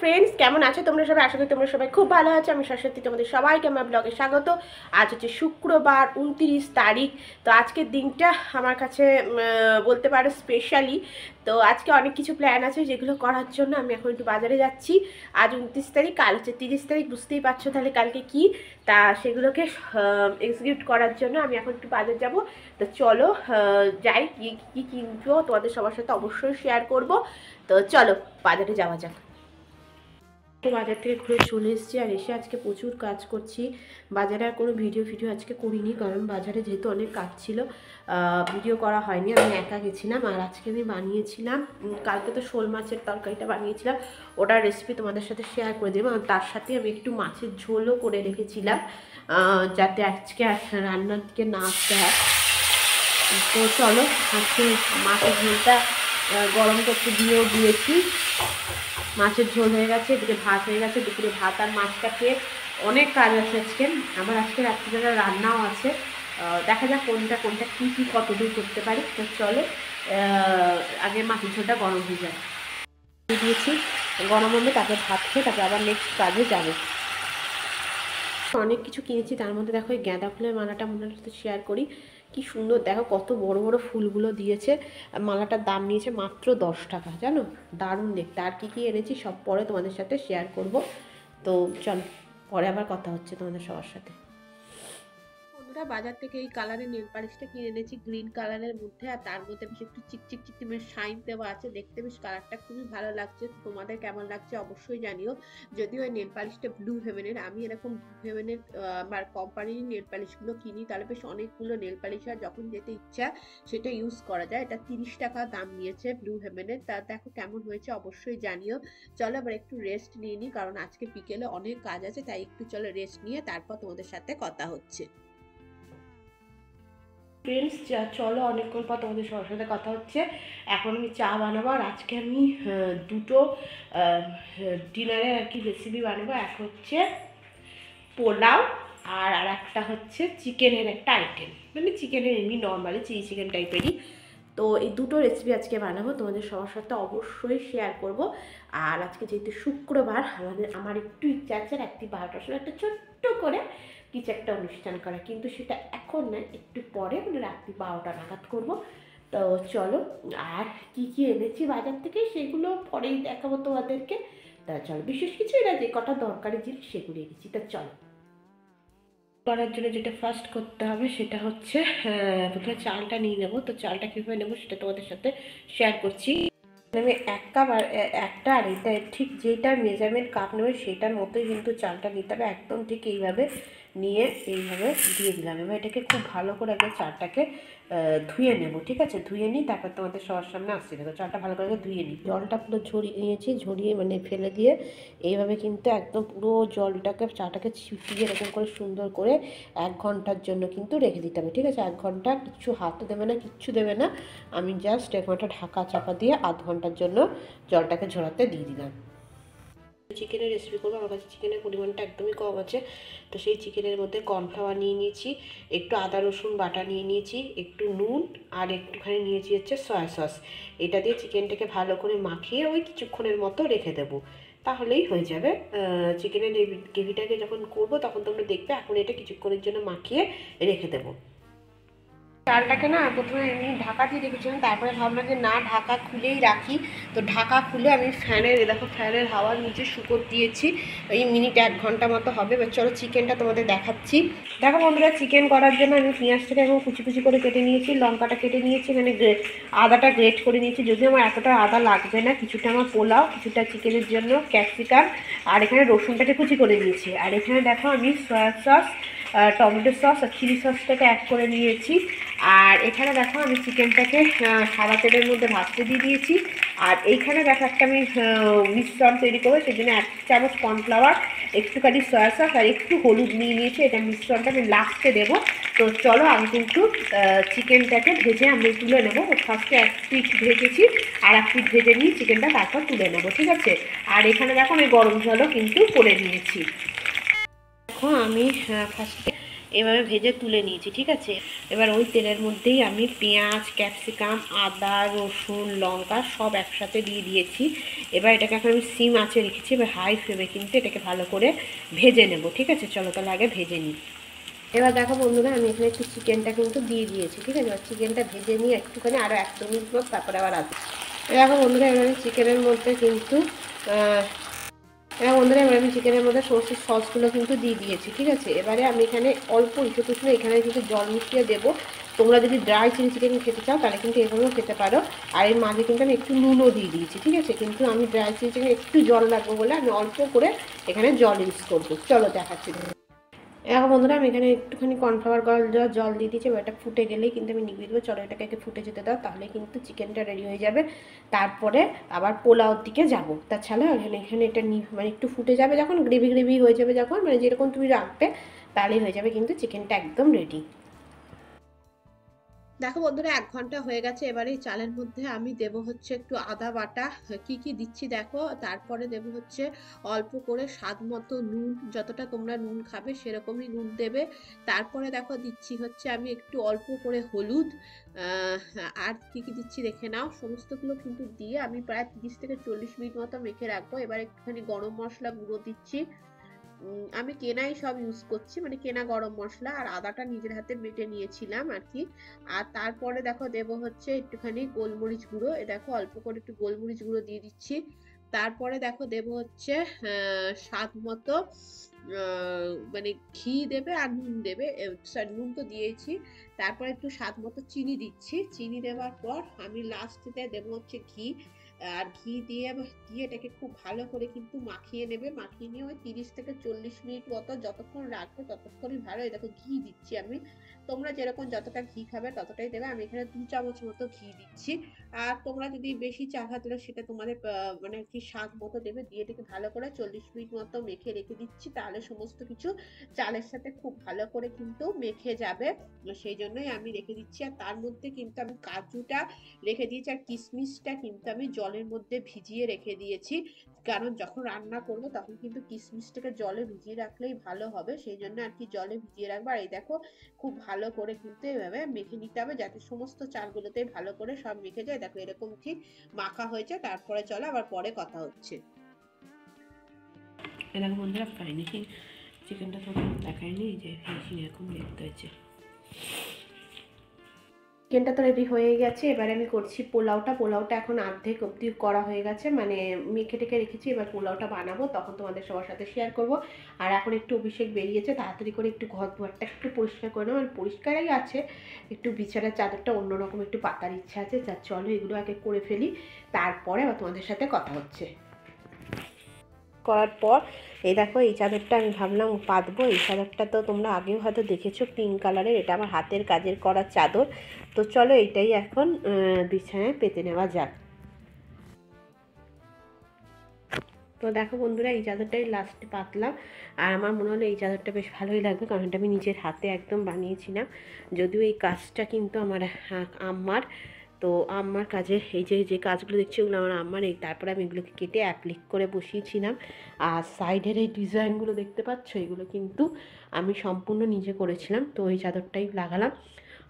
Friends কেমন আছো তোমরা সবাই? আশা করি তোমরা সবাই খুব ভালো আছো। আমি সরস্বতী, তোমাদের সবাইকে আমার ব্লগে স্বাগত। আজ হচ্ছে শুক্রবার 29 তারিখ। তো আজকের দিনটা আমার কাছে বলতে পারো স্পেশালি। তো আজকে অনেক কিছু প্ল্যান আছে যেগুলো করার জন্য আমি এখন একটু বাজারে যাচ্ছি। আজ 29 তারিখ, কাল হচ্ছে 30 তারিখ, বুঝতেই পারছো তাহলে কালকে কি। তা সেগুলোকে এক্সিকিউট করার জন্য আমি এখন একটু বাজার যাব। তো চলো যাই, কী কিনবো তোমাদের সবার সাথে অবশ্যই শেয়ার করব। তো চলো বাজারে যাওয়া যাক। তো বাজার থেকে ঘুরে চলে এসেছি, আর এসে আজকে প্রচুর কাজ করছি। বাজারে আর কোনো ভিডিও আজকে করিনি, কারণ বাজারে যেহেতু অনেক কাজ ছিল ভিডিও করা হয়নি। আমি একা গেছিলাম, আর আজকে আমি বানিয়েছিলাম, কালকে তো শোল মাছের তরকারিটা বানিয়েছিলাম, ওটার রেসিপি তোমাদের সাথে শেয়ার করে দেবো। আর তার সাথে আমি একটু মাছের ঝোলও করে রেখেছিলাম, যাতে আজকে রান্নার দিকে না আসতে হয়। তো চলো, আজকে মাছের ঝোলটা গরম করতে দিয়েছি। মাছের ঝোল হয়ে গেছে, এদিকে ভাত হয়ে গেছে। দুপুরে ভাত আর মাছটা খেয়ে অনেক কাজ আছে আজকে। আমার আজকে রাত্রিবেলা রান্নাও আছে, দেখা যাক কোনটা কী কতদূর করতে পারি। তো চলো আগে মাছের ঝোলটা গরম হয়ে যায়, দিয়েছি গরম হবে, তারপরে ভাত খেয়ে তারপরে আবার নেক্সট কাজে যাবে। অনেক কিছু কিনেছি, তার মধ্যে দেখো এই গাঁদা ফুলের মালাটা মনে সাথে শেয়ার করি। কি সুন্দর দেখো, কত বড় বড় ফুলগুলো দিয়েছে। মালাটার দাম নিয়েছে মাত্র 10 টাকা, জানো, দারুণ দেখতে। আর কি কি এনেছি সব পরে তোমাদের সাথে শেয়ার করব। তো চলো, পরে আবার কথা হচ্ছে তোমাদের সবার সাথে। বন্ধুরা, বাজার থেকে এই কালারের নেল পালিশটা কিনে এনেছি, গ্রিন কালারের মধ্যে, আর তার মধ্যে বেশ একটু চিকচিক চিকচিমের শাইন দেওয়া আছে। দেখতে বেশ কালারটা খুবই ভালো লাগছে। তোমাদের কেমন লাগছে অবশ্যই জানিও। যদিও এই নেল পালিশটা ব্লু হেভেনের, আমি এরকম ব্লু হেভেনের আমার কোম্পানির নেল পালিশগুলো কিনি, তাহলে বেশ অনেকগুলো নেল পালিশ হয়, যখন যেতে ইচ্ছা সেটা ইউজ করা যায়। এটা 30 টাকা দাম নিয়েছে ব্লু হেভেনের। তা দেখো কেমন হয়েছে অবশ্যই জানিও। চলো এবার একটু রেস্ট নিয়ে নিই, কারণ আজকে বিকেলে অনেক কাজ আছে, তাই একটু চলো রেস্ট নিয়ে তারপর তোমাদের সাথে কথা হচ্ছে। ফ্রেন্ডস চলো, অনেকক্ষণ পর তোমাদের সবার সাথে কথা হচ্ছে। এখন আমি চা বানাবো, আর আজকে আমি দুটো ডিনারের আর কি রেসিপি বানাবো। এক হচ্ছে পোলাও, আর একটা হচ্ছে চিকেনের একটা আইটেম, মানে চিকেনের এমনি নর্মালি চিলি চিকেন টাইপেরই। তো এই দুটো রেসিপি আজকে বানাবো, তোমাদের সবার সাথে অবশ্যই শেয়ার করব। আর আজকে যেহেতু শুক্রবার, আমার একটু ইচ্ছা আছে রাত্রি 12টার সময় একটা ছোট্ট করে কিছু একটা অনুষ্ঠান করা, কিন্তু সেটা এখন নয়, একটু পরে, মানে রাত্রি 12টা নাগাদ করবো। তো চলো, আর কি কি এনেছি বাজার থেকে সেগুলো পরেই দেখাবো তোমাদেরকে। তা চলো, বিশেষ কিছু না, যে কটা দরকারি জিনিস সেগুলো এনেছি। তা চলো, করার জন্য যেটা ফার্স্ট করতে হবে সেটা হচ্ছে প্রথমে চালটা নিয়ে নেবো। তো চালটা কীভাবে নেবো সেটা তোমাদের সাথে শেয়ার করছি। আমি এক কাপ আর একটা, আর এটা ঠিক যেটার মেজারমেন্ট কাপ নেবে সেটার মতোই কিন্তু চালটা নিতে হবে, একদম ঠিক এইভাবে নিয়ে এইভাবে দিয়ে দিলাম। এবার এটাকে খুব ভালো করে একবার চালটাকে ধুয়ে নেব, ঠিক আছে? ধুয়ে নিই, তারপর তোমাদের সবার সামনে আসছি। দেখো চালটা ভালো করে ধুয়ে নিই, জলটা পুরো ঝরিয়ে নিয়েছি, ঝরিয়ে মানে ফেলে দিয়ে এইভাবে কিন্তু একদম পুরো জলটাকে, চাটাকে ছিটিয়ে এরকম করে সুন্দর করে 1 ঘন্টার জন্য কিন্তু রেখে দিতে হবে, ঠিক আছে? 1 ঘন্টা, কিচ্ছু হাতও দেবে না, কিচ্ছু দেবে না। আমি জাস্ট 1 ঘন্টা ঢাকা চাপা দিয়ে আধ ঘন্টার জন্য জলটাকে ঝরাতে দিয়ে দিলাম। চিকেনের রেসিপি করবো, আমার কাছে চিকেনের পরিমাণটা একদমই কম আছে। তো সেই চিকেনের মধ্যে কর্নফ্লাওয়ার নিয়ে নিয়েছি, একটু আদা রসুন বাটা নিয়ে নিয়েছি, একটু নুন, আর একটুখানি নিয়েছি হচ্ছে সয়া সস। এটা দিয়ে চিকেনটাকে ভালো করে মাখিয়ে ওই কিছুক্ষণের মতো রেখে দেবো, তাহলেই হয়ে যাবে। চিকেনের গ্রেভিটাকে যখন করবো তখন তোমরা দেখবে। এখন এটা কিছুক্ষণের জন্য মাখিয়ে রেখে দেবো। চালটাকে না প্রথমে এমনি ঢাকা দিয়ে রেখেছিলাম, তারপরে ভাবলাম যে না, ঢাকা খুলেই রাখি। তো ঢাকা খুলে আমি ফ্যানের হাওয়ার নিচে শুকোতে দিয়েছি। এই মিনিট 1 ঘন্টা মতো হবে। এবার চলো চিকেনটা তোমাদের দেখাচ্ছি। দেখো বন্ধুরা, চিকেন করার জন্য আমি পেঁয়াজটাকে এখন কুচি কুচি করে কেটে নিয়েছি, লঙ্কাটা কেটে নিয়েছি, এখানে আদাটা গ্রেট করে নিয়েছি। যদিও আমার এতটা আদা লাগবে না, কিছুটা আমার পোলাও, কিছুটা চিকেনের জন্য ক্যাপসিকাম, আর এখানে রসুনটাকে কুচি করে নিয়েছি। আর এখানে দেখো আমি সয়া সস, টমেটো সস আর চিলি সসটাকে অ্যাড করে নিয়েছি। আর এখানে দেখো আমি চিকেনটাকে সাদা তেলের মধ্যে ভাজতে দিয়ে দিয়েছি। আর এইখানে দেখো একটা আমি মিশ্রণ তৈরি করবো, সেই জন্য 1 চামচ কর্নফ্লাওয়ার, একটুখানি সয়া সস আর একটু হলুদ নিয়ে নিয়েছি। এটা মিশ্রণটা আমি লাস্টে দেবো। তো চলো, আমি কিন্তু চিকেনটাকে ভেজে আমি তুলে নেবো। ফার্স্টে 1 পিঠ ভেজেছি, আর 1 পিঠ ভেজে নিয়ে চিকেনটা তারপর তুলে নেবো, ঠিক আছে? আর এখানে দেখো আমি গরম জলও কিন্তু করে নিয়েছি। দেখো আমি ফার্স্টে এভাবে ভেজে তুলে নিয়েছি, ঠিক আছে। এবার ওই তেলের মধ্যেই আমি পেঁয়াজ, ক্যাপসিকাম, আদা, রসুন, লঙ্কা সব একসাথে দিয়ে দিয়েছি। এবার এটাকে এখন আমি সিম আঁচে রেখেছি। এবার হাই ফ্লেমে কিন্তু এটাকে ভালো করে ভেজে নেব, ঠিক আছে। চলো তাহলে আগে ভেজে নিই। এবার দেখো বন্ধুরা, আমি এখানে একটু চিকেনটা কিন্তু দিয়ে দিয়েছি, ঠিক আছে। এবার চিকেনটা ভেজে নিয়ে একটুখানি আরও 1-2 মিনিট পর তারপরে আবার আসবে। দেখো বন্ধুরা, এবার আমি চিকেনের মধ্যে কিন্তু এবার আমি চিকেনের মধ্যে সমস্ত সসগুলো কিন্তু দিয়ে দিয়েছি, ঠিক আছে। এবারে আমি এখানে অল্প একটু এখানে কিন্তু জল মিশিয়ে দেবো। তোমরা যদি ড্রাই চিলি চিকেন খেতে চাও তাহলে কিন্তু এভাবেও খেতে পারো। আর এর মাঝে কিন্তু আমি একটু নুনও দিয়ে দিয়েছি, ঠিক আছে। কিন্তু আমি ড্রাই চিলি চিকেন একটু জল লাগবে বলে আমি অল্প করে এখানে জল ইউজ করবো। চলো দেখাচ্ছি। এখন বন্ধুরা, আমি এখানে একটুখানি কর্নফ্লাওয়ার জল দিয়ে দিয়েছি। এবার এটা ফুটে গেলেই কিন্তু আমি নিভিয়ে দেবো। চলো এটাকে ফুটে যেতে দাও, তাহলে কিন্তু চিকেনটা রেডি হয়ে যাবে। তারপরে আবার পোলাওর দিকে যাবো। তাছাড়া এখানে এটা মানে একটু ফুটে যাবে যখন, গ্রেভি হয়ে যাবে যখন, মানে যেরকম তুমি রাখবে তাহলেই হয়ে যাবে কিন্তু চিকেনটা একদম রেডি। দেখো বন্ধুরা, 1 ঘন্টা হয়ে গেছে। এবারে চালের মধ্যে আমি দেব হচ্ছে একটু আদা বাটা। কি কি দিচ্ছি দেখো। তারপরে দেব হচ্ছে অল্প করে স্বাদ মতো নুন, যতটা তোমরা নুন খাবে সেরকমই নুন দেবে। তারপরে দেখো দিচ্ছি হচ্ছে আমি একটু অল্প করে হলুদ। আর কি কি দিচ্ছি দেখে নাও। সমস্তগুলো কিন্তু দিয়ে আমি প্রায় 30 থেকে 40 মিনিট মতো মেখে রাখবো। এবার একটুখানি গরম মশলা গুঁড়ো দিচ্ছি। আমি কেনাই সব ইউজ করছি, মানে কেনা গরম মশলা। আর আদাটা নিজের হাতে বেটে নিয়েছিলাম আর কি। আর তারপরে দেখো দেব হচ্ছে একটুখানি গোলমরিচ গুঁড়ো। দেখো অল্প করে একটু গোলমরিচ গুঁড়ো দিয়ে দিচ্ছি। তারপরে দেখো দেব হচ্ছে স্বাদ মতো মানে ঘি দেবে আর নুন দেবে। সরি, নুন তো দিয়েছি। তারপরে একটু স্বাদ মতো চিনি দিচ্ছি। চিনি দেওয়ার পর আমি লাস্টে দেবো হচ্ছে ঘি। আর ঘি দিয়ে এটাকে খুব ভালো করে কিন্তু মাখিয়ে নেবে। মাখিয়ে নিয়ে ওই 30 থেকে 40 মিনিট মতো যতক্ষণ রাখবে ততক্ষণই ভালো। এই দেখো ঘি দিচ্ছি আমি। তোমরা যেরকম যতটা ঘি খাবে ততটাই দেবে। আমি এখানে 2 চামচ মতো ঘি দিচ্ছি। আর তোমরা যদি বেশি চাও তাহলে সেটা তোমাদের মানে কি স্বাদ মতো দেবে। দিয়ে এটাকে ভালো করে 40 মিনিট মতো মেখে রেখে দিচ্ছি। তাহলে সমস্ত কিছু চালের সাথে খুব ভালো করে কিন্তু মেখে যাবে। সেই জন্যই আমি রেখে দিচ্ছি। আর তার মধ্যে কিন্তু আমি কাজুটা রেখে দিয়েছি আর কিশমিশটা কিন্তু আমি জলের মধ্যে ভিজিয়ে রেখে দিয়েছি। কারণ যখন রান্না করব তখন কিন্তু কিশমিশটাকে জলে ভিজিয়ে রাখলেই ভালো হবে, সেই জন্য আর কি জলে ভিজিয়ে রাখবো। আর এই দেখো খুব ভালো করে কিন্তু এভাবে মেখে নিতে হবে যাতে সমস্ত চালগুলোতে ভালো করে সব মেখে যায়। দেখো এরকম ঠিক মাখা হয়েছে। তারপরে চলো আবার পরে কথা হচ্ছে। এরকম বন্ধুরা ফিনিশিং চিকেনটা তো দেখায়নি যে ফিনিশিং এরকম দেখতে হয়েছে। চিকেনটা তো রেডি হয়ে গেছে। এবারে আমি করছি পোলাওটা এখন অর্ধেক অবধি করা হয়ে গেছে, মানে মেখে টেকে রেখেছি। এবার পোলাওটা বানাবো, তখন তোমাদের সবার সাথে শেয়ার করব। আর এখন একটু অভিষেক বেরিয়েছে, তাড়াতাড়ি করে একটু ঘর দুয়ারটা একটু পরিষ্কার করে নেবো। আর পরিষ্কারই আছে, একটু বিছানার চাদরটা অন্যরকম একটু পাতার ইচ্ছা আছে। যা চলো এগুলো আগে করে ফেলি, তারপরে আবার তোমাদের সাথে কথা হচ্ছে। করার পর এই দেখো, এই চাদরটা আমি ভাবলাম পাতবো। এই চাদরটা তো তোমরা আগেও হয়তো দেখেছো, পিঙ্ক কালারের। এটা আমার হাতের কাজের করা চাদর। তো চলো এটাই এখন বিছানায় পেতে নেওয়া যাক। তো দেখো বন্ধুরা, এই চাদরটাই লাস্টে পাতলাম। আর আমার মনে হলো এই চাদরটা বেশ ভালোই লাগবে, কারণ এটা আমি নিজের হাতে একদম বানিয়েছিলাম। যদিও এই কাজটা কিন্তু আমার আম্মার। তো আম্মার কাজের এই যে কাজগুলো দেখছি ওগুলো আমার আম্মার। এই তারপরে আমি এগুলোকে কেটে অ্যাপ্লিক করে বসিয়েছিলাম। আর সাইডের এই ডিজাইনগুলো দেখতে পাচ্ছ, এগুলো কিন্তু আমি সম্পূর্ণ নিজে করেছিলাম। তো এই চাদরটাই লাগালাম।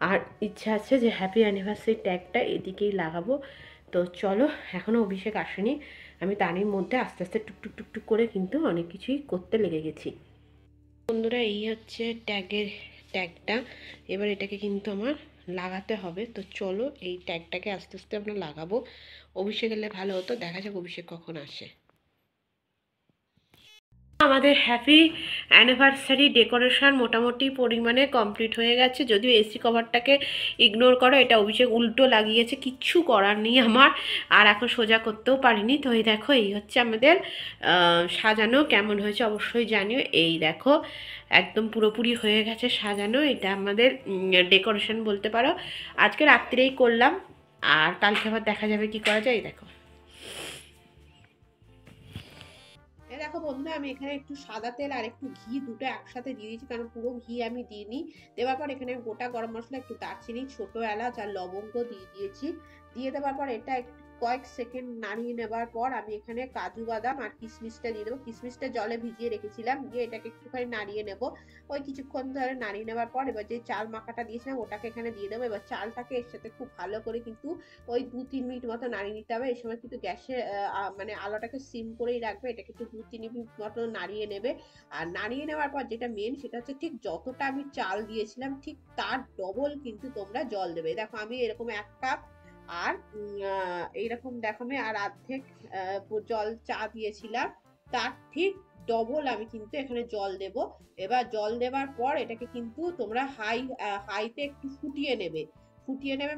আর ইচ্ছা আছে যে হ্যাপি অ্যানিভার্সারি ট্যাগটা এদিকেই লাগাবো। তো চলো, এখনও অভিষেক আসেনি। আমি তারই মধ্যে আস্তে আস্তে টুকটুক টুকটুক করে কিন্তু অনেক কিছুই করতে লেগে গেছি। বন্ধুরা, এই হচ্ছে ট্যাগটা। এবার এটাকে কিন্তু আমার লাগাতে হবে। তো চলো এই ট্যাগটাকে আস্তে আস্তে আমরা লাগাবো। অভিষেক এলে ভালো হতো, দেখা যাক অভিষেক কখন আসে। আমাদের হ্যাপি অ্যানিভার্সারি ডেকোরেশন মোটামুটি পরিমাণে কমপ্লিট হয়ে গেছে। যদিও এসি কভারটাকে ইগনোর করো, এটা অভিষেক উল্টো লাগিয়েছে, কিচ্ছু করার নেই আমার। আর এখন সোজা করতেও পারিনি। তো এই দেখো, এই হচ্ছে আমাদের সাজানো। কেমন হয়েছে অবশ্যই জানিও। এই দেখো একদম পুরোপুরি হয়ে গেছে সাজানো। এটা আমাদের ডেকোরেশন বলতে পারো। আজকে রাত্রেই করলাম, আর কালকে আবার দেখা যাবে কি করা যায়। এই দেখো, দেখো বন্ধুরা, আমি এখানে একটু সাদা তেল আর একটু ঘি দুটো একসাথে দিয়ে দিয়েছি, কারণ পুরো ঘি আমি দিইনি। দেওয়ার পর এখানে গোটা গরম মশলা, একটু দারচিনি, ছোট এলাচ আর লবঙ্গ দিয়ে দিয়েছি। দিয়ে দেওয়ার পর এটা একটু কয়েক সেকেন্ড নাড়িয়ে নেবার পর আমি এখানে কাজু বাদাম আর কিশমিশটা দিয়ে দেবো। কিশমিশটা জলে ভিজিয়ে রেখেছিলাম, দিয়ে এটাকে একটুখানি নাড়িয়ে নেবো। ওই কিছুক্ষণ ধরে নাড়িয়ে নেবার পর এবার যে চাল মাখাটা দিয়েছিলাম ওটাকে এখানে দিয়ে দেবো। এবার চালটাকে এর সাথে খুব ভালো করে কিন্তু ওই 2-3 মিনিট মতো নাড়িয়ে নিতে হবে। এই সময় কিন্তু গ্যাসে মানে আলোটাকে সিম করেই রাখবে, এটাকে একটু 2-3 মিনিট মতো নাড়িয়ে নেবে। আর নাড়িয়ে নেওয়ার পর যেটা মেন সেটা হচ্ছে ঠিক যতটা আমি চাল দিয়েছিলাম ঠিক তার ডবল কিন্তু তোমরা জল দেবে। দেখো আমি এরকম 1 কাপ আর এইরকম দেখো আমি আর অর্ধেক জল চা দিয়েছিলাম, তার ঠিক ডবল আমি কিন্তু এখানে জল দেব। এবার জল দেওয়ার পর এটাকে কিন্তু তোমরা হাইতে একটু ফুটিয়ে নেবে।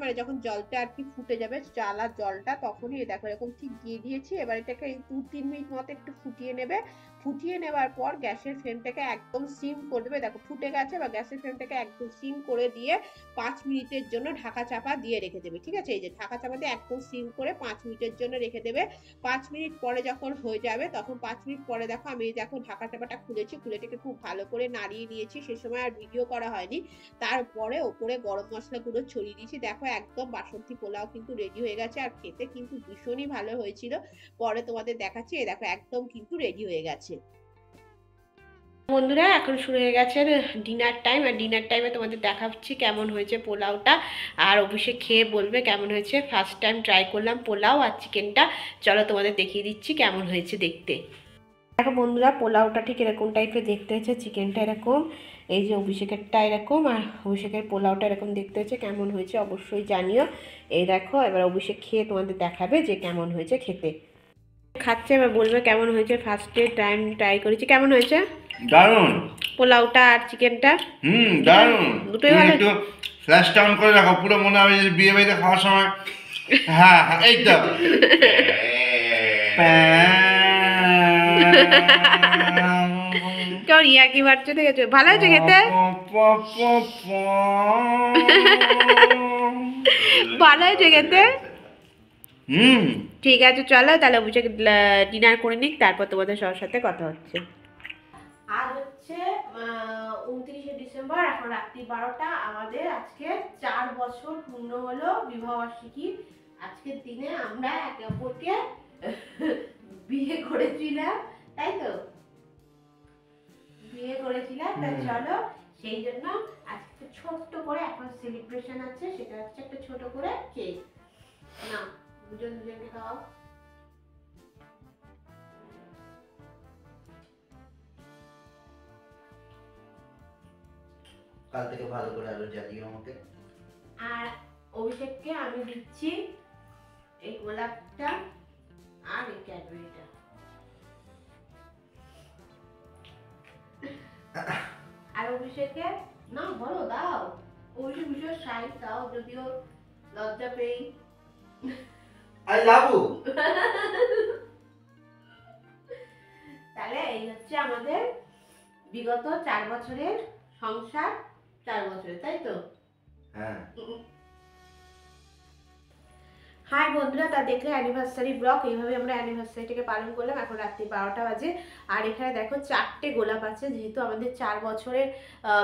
মানে যখন জলটা আর কি ফুটে যাবে চাল আর জলটা, তখনই দেখো এরকম ঠিক দিয়ে দিয়েছি। এবার এটাকে 2-3 মিনিট মতো একটু ফুটিয়ে নেবে। ফুটিয়ে নেওয়ার পর গ্যাসের ফ্লেমটাকে একদম সিম করে দেবে। দেখো ফুটে গেছে, বা গ্যাসের ফ্লেমটাকে একদম সিম করে দিয়ে 5 মিনিটের জন্য ঢাকা চাপা দিয়ে রেখে দেবে। ঠিক আছে, এই যে ঢাকা চাপা দিয়ে একদম সিম করে 5 মিনিটের জন্য রেখে দেবে। 5 মিনিট পরে যখন হয়ে যাবে তখন 5 মিনিট পরে দেখো আমি দেখো ঢাকা চাপাটা খুলেছি, খুলেটাকে খুব ভালো করে নাড়িয়ে নিয়েছি। সে সময় আর ভিডিও করা হয়নি। তারপরে ওপরে গরম মশলা গুলো ছড়িয়ে দিয়েছি। দেখো একদম বাসন্তী পোলাও কিন্তু রেডি হয়ে গেছে, আর খেতে কিন্তু ভীষণই ভালো হয়েছিল। পরে তোমাদের দেখাচ্ছি, এই দেখো একদম কিন্তু রেডি হয়ে গেছে। বন্ধুরা এখন শুরু হয়ে গেছে ডিনার টাইম, আর ডিনার টাইমে তোমাদের দেখাচ্ছি কেমন হয়েছে পোলাওটা, আর অবশ্যই খেয়ে বলবে কেমন হয়েছে। ফার্স্ট টাইম ট্রাই করলাম পোলাও আর চিকেনটা, চলো তোমাদের দেখিয়ে দিচ্ছি কেমন হয়েছে দেখতে। দেখো বন্ধুরা পোলাওটা ঠিক এরকম টাইপের দেখতে হয়েছে, চিকেনটা এরকম, এই যে অভিষেকেরটা এরকম, আর অভিষেকের পোলাওটা এরকম দেখতে হয়েছে। কেমন হয়েছে অবশ্যই জানিও। এই দেখো এবার অভিষেক খেয়ে তোমাদের দেখাবে যে কেমন হয়েছে খেতে। খাচ্ছে এবার বলবে কেমন হয়েছে। ফার্স্টে টাইম ট্রাই করেছি, কেমন হয়েছে? দারুণ। পোলাওটা আর চিকেনটা দারুণ। দুটোই ভালো। একটু ফ্ল্যাশ ডাউন করে রাখো, পুরো মনে হবে যে বিয়ে বাড়িতে খাওয়ার সময়। হ্যাঁ এই তো কেমন ইয়ার্কি মারছে, ঠিক আছে? ভালো হয়েছে খেতে, ভালো হয়েছে খেতে। ঠিক আছে চলো তাহলে অভিষেক ডিনার করে নিক, তারপর তোমাদের সবার সাথে কথা হচ্ছে। আজ হচ্ছে 29শে ডিসেম্বর, এখন রাত্রি 12টা। আমাদের আজকে 4 বছর পূর্ণ হলো বিবাহবার্ষিকী। আজকের দিনে আমরা একে অপরকে বিয়ে করেছিলাম, তাই তো? বিয়ে করেছিলাম, তাই চলো সেই জন্য আজকে ছোট্ট করে এখন সেলিব্রেশন আছে, সেটা হচ্ছে একটা ছোট করে কেক। না দুজন দুজনকে খাওয়াও। কাল থেকে ভালো করে আলো জ্বালিয়ে আমাকে। আর অভিষেককে আমি দিচ্ছি এই গোলাপটা আর এই ক্যাডবেরিটা। আর অভিষেককে না বলো দাও, অভিষেক ভীষণ শাই, তাও যদিও লজ্জা পেই। I love you. তাহলে এই হচ্ছে আমাদের বিগত 4 বছরের সংসার, 4 বছরে, তাই তো? হ্যাঁ। হাই বন্ধুরা, তা দেখলে অ্যানিভার্সারি ব্লগ, এইভাবে আমরা অ্যানিভার্সারিটাকে পালন করলাম। এখন রাত্রি 12টা বাজে, আর এখানে দেখো 4টে গোলাপ আছে, যেহেতু আমাদের 4 বছরের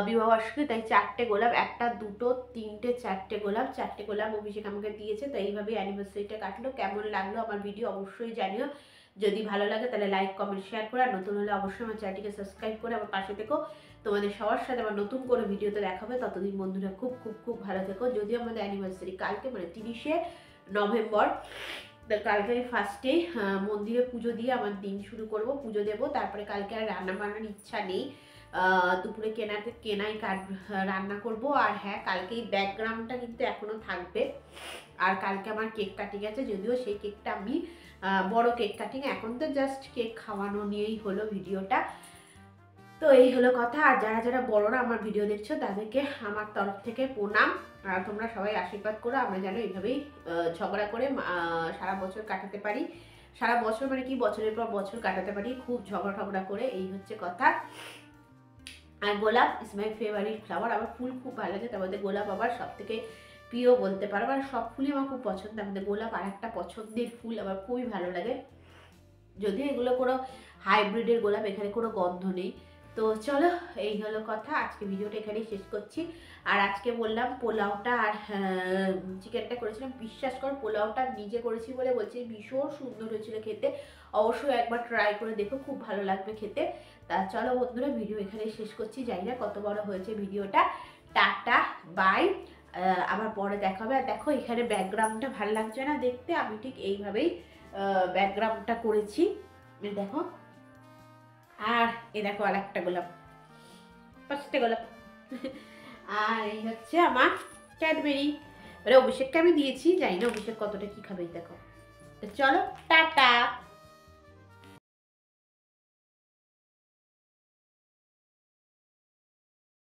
বিবাহবার্ষিকী, তাই 4টে গোলাপ, 1টা 2টো 3টে 4টে গোলাপ, 4টে গোলাপ অভিষেক আমাকে দিয়েছে। তো এইভাবেই অ্যানিভার্সারিটা কাটলো। কেমন লাগলো আমার ভিডিও অবশ্যই জানিও। যদি ভালো লাগে তাহলে লাইক কমেন্ট শেয়ার করে, আর নতুন হলে অবশ্যই আমার চ্যানেলটিকে সাবস্ক্রাইব করে আমার পাশে থেকো। তোমাদের সবার সাথে আবার নতুন করে ভিডিওতে দেখাবে। ততদিন বন্ধুরা খুব খুব খুব ভালো থেকো। যদিও আমাদের অ্যানিভার্সারি কালকে, মানে 30শে নভেম্বর, কালকে আমি ফার্স্টেই মন্দিরে পুজো দিয়ে আমার দিন শুরু করব, পুজো দেবো। তারপরে কালকে আর রান্না বান্নার ইচ্ছা নেই, দুপুরে কেনাই রান্না করব। আর হ্যাঁ, কালকে এই ব্যাকগ্রাউন্ডটা কিন্তু এখনও থাকবে। আর কালকে আমার কেক কাটিং আছে, যদিও সেই কেকটা আমি বড় কেক কাটিং, এখন তো জাস্ট কেক খাওয়ানো নিয়েই হলো ভিডিওটা। তো এই হলো কথা। আর যারা যারা বড়রা আমার ভিডিও দেখছো তাদেরকে আমার তরফ থেকে প্রণাম। আর তোমরা সবাই আশীর্বাদ করো, আমরা যেন এইভাবেই ঝগড়া করে সারা বছর কাটাতে পারি। সারা বছর মানে কি, বছরের পর বছর কাটাতে পারি খুব ঝগড়া করে, এই হচ্ছে কথা। আর গোলাপ ইজ মাই ফেভারিট ফ্লাওয়ার, আমার ফুল খুব ভালো লাগে। তার মধ্যে গোলাপ আমার সব থেকে প্রিয় বলতে পারো। আর সব ফুলই আমার খুব পছন্দ, তার মধ্যে গোলাপ আর একটা পছন্দের ফুল, আমার খুবই ভালো লাগে। যদিও এগুলো কোনো হাইব্রিডের গোলাপ, এখানে কোনো গন্ধ নেই। তো চলো, এই হলো কথা। আজকে ভিডিওটা এখানেই শেষ করছি। আর আজকে বললাম পোলাওটা আর চিকেনটা করেছিলাম, বিশ্বাস কর পোলাওটা নিজে করেছি বলে বলছি ভীষণ সুন্দর হয়েছিল খেতে। অবশ্যই একবার ট্রাই করে দেখো, খুব ভালো লাগবে খেতে। তা চলো বন্ধুরা, ভিডিও এখানেই শেষ করছি। জানি না কত বড় হয়েছে ভিডিওটা। টাটা বাই, আবার পরে দেখা হবে। আর দেখো এখানে ব্যাকগ্রাউন্ডটা ভালো লাগছে না দেখতে, আমি ঠিক এইভাবেই ব্যাকগ্রাউন্ডটা করেছি, দেখো। আর এই দেখো আর একটা গোলাপ, 5টা গোলাপ। আর এই হচ্ছে আমার ক্যাডবেরি। এবার অভিষেককে আমি দিয়েছি, জানি না অভিষেক কতটা কি খাবে, দেখো। তো চলো টাটা।